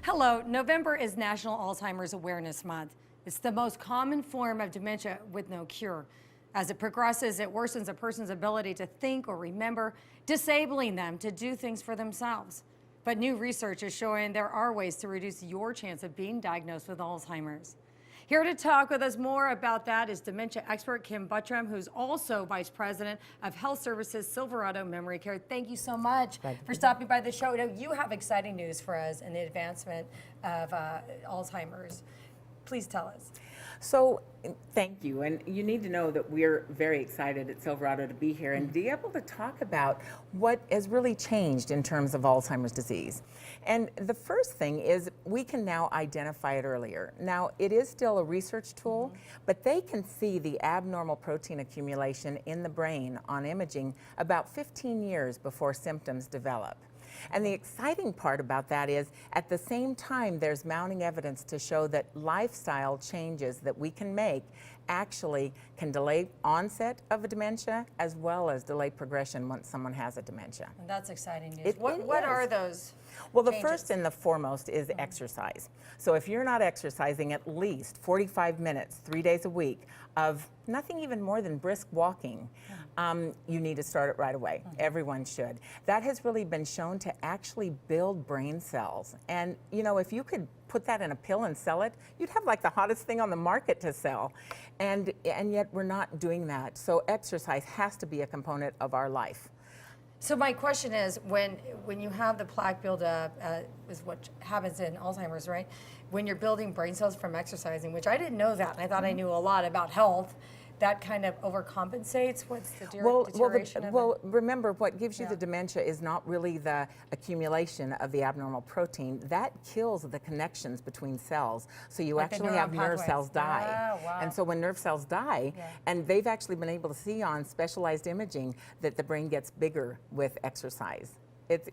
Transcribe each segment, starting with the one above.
Hello, November is National Alzheimer's Awareness Month. It's the most common form of dementia with no cure. As it progresses, it worsens a person's ability to think or remember, disabling them to do things for themselves. But new research is showing there are ways to reduce your chance of being diagnosed with Alzheimer's. Here to talk with us more about that is dementia expert Kim Buttram, who's also Vice President of Health Services Silverado Memory Care. Thank you so much for stopping by the show. Now, you have exciting news for us in the advancement of Alzheimer's. Please tell us. So thank you, and you need to know that we're very excited at Silverado to be here and be able to talk about what has really changed in terms of Alzheimer's disease. And the first thing is we can now identify it earlier. Now, it is still a research tool, but they can see the abnormal protein accumulation in the brain on imaging about 15 years before symptoms develop. And the exciting part about that is, at the same time, there's mounting evidence to show that lifestyle changes that we can make actually can delay onset of a dementia as well as delay progression once someone has a dementia. And that's exciting news. What are those? Well, the first and the foremost is exercise. So if you're not exercising at least 45 minutes, 3 days a week of nothing even more than brisk walking, you need to start it right away. Everyone should. That has really been shown to actually build brain cells. And you know, if you could put that in a pill and sell it, you'd have like the hottest thing on the market to sell. And yet we're not doing that. So exercise has to be a component of our life. So my question is, when you have the plaque buildup, is what happens in Alzheimer's, right? When you're building brain cells from exercising, which I didn't know that, and I thought I knew a lot about health, that kind of overcompensates? What's the deterioration of it? Well, remember, what gives you the dementia is not really the accumulation of the abnormal protein. That kills the connections between cells. So you actually have nerve cells die. Oh, wow. And so when nerve cells die, and they've actually been able to see on specialized imaging that the brain gets bigger with exercise.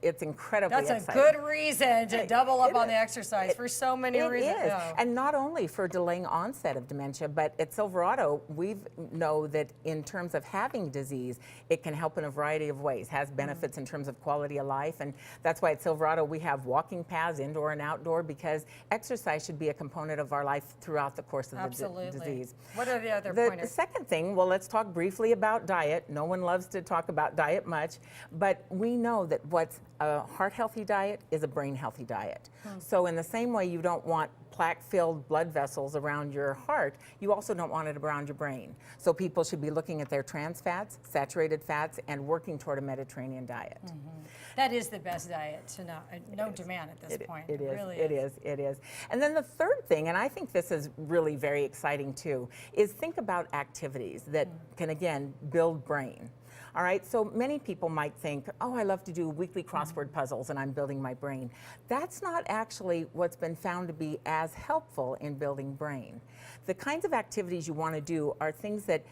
It's incredibly exciting. That's a good reason to double up on the exercise for so many reasons. It is, and not only for delaying onset of dementia, but at Silverado, we know that in terms of having disease, it can help in a variety of ways, has benefits in terms of quality of life, and that's why at Silverado we have walking paths, indoor and outdoor, because exercise should be a component of our life throughout the course of the disease. What are the other pointers? The second thing, well, let's talk briefly about diet. No one loves to talk about diet much, but we know that what's a heart-healthy diet is a brain-healthy diet. So in the same way you don't want plaque-filled blood vessels around your heart, you also don't want it around your brain. So people should be looking at their trans fats, saturated fats, and working toward a Mediterranean diet. That is the best diet to know. No demand at this point. It is. Really It is. And then the third thing, and I think this is really very exciting too, is think about activities that can, again, build brain. All right, so many people might think, oh, I love to do weekly crossword puzzles and I'm building my brain. That's not actually what's been found to be as helpful in building brain. The kinds of activities you want to do are things that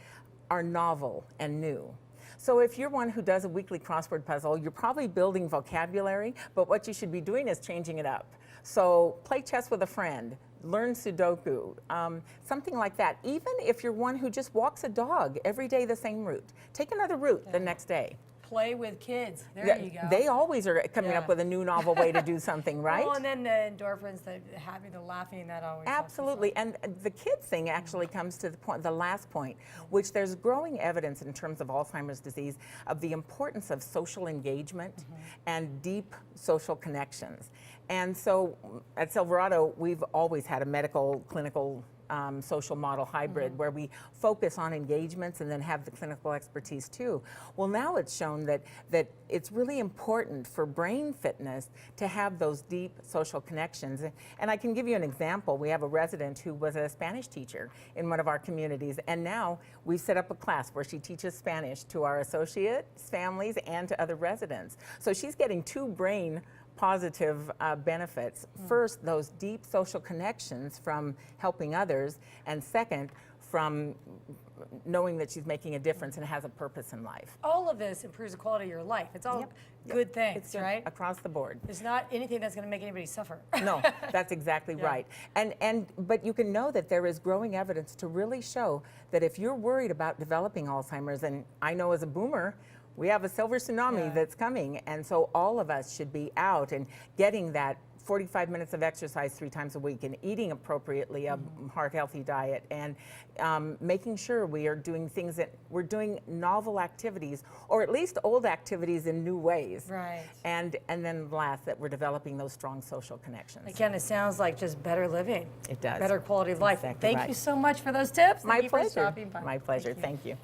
are novel and new. So if you're one who does a weekly crossword puzzle, you're probably building vocabulary, but what you should be doing is changing it up. So play chess with a friend, learn Sudoku, something like that. Even if you're one who just walks a dog every day the same route, take another route the next day. Play with kids. There you go. They always are coming up with a new novel way to do something, right? Well, and then the endorphins, the happy, the laughing, that always absolutely. And the kids thing actually comes to the last point, which there's growing evidence in terms of Alzheimer's disease of the importance of social engagement and deep social connections. And so at Silverado, we've always had a medical, clinical, social model hybrid where we focus on engagements and then have the clinical expertise too. Well, now it's shown that it's really important for brain fitness to have those deep social connections. And I can give you an example. We have a resident who was a Spanish teacher in one of our communities, and now we've set up a class where she teaches Spanish to our associates, families, and to other residents. So she's getting two brain positive benefits. First, those deep social connections from helping others, and second, from knowing that she's making a difference and has a purpose in life. All of this improves the quality of your life. It's all good things, it's right? Across the board. There's not anything that's going to make anybody suffer. No, that's exactly right. But you can know that there is growing evidence to really show that if you're worried about developing Alzheimer's, and I know as a boomer, we have a silver tsunami that's coming, and so all of us should be out and getting that 45 minutes of exercise 3 times a week, and eating appropriately, a heart-healthy diet, and making sure we are doing things that we're doing novel activities, or at least old activities in new ways. Right. And then last, that we're developing those strong social connections. Again, it sounds like just better living. It does. Better quality of life. Exactly Thank right. you so much for those tips. My Thank you for pleasure. stopping by. My pleasure. Thank you.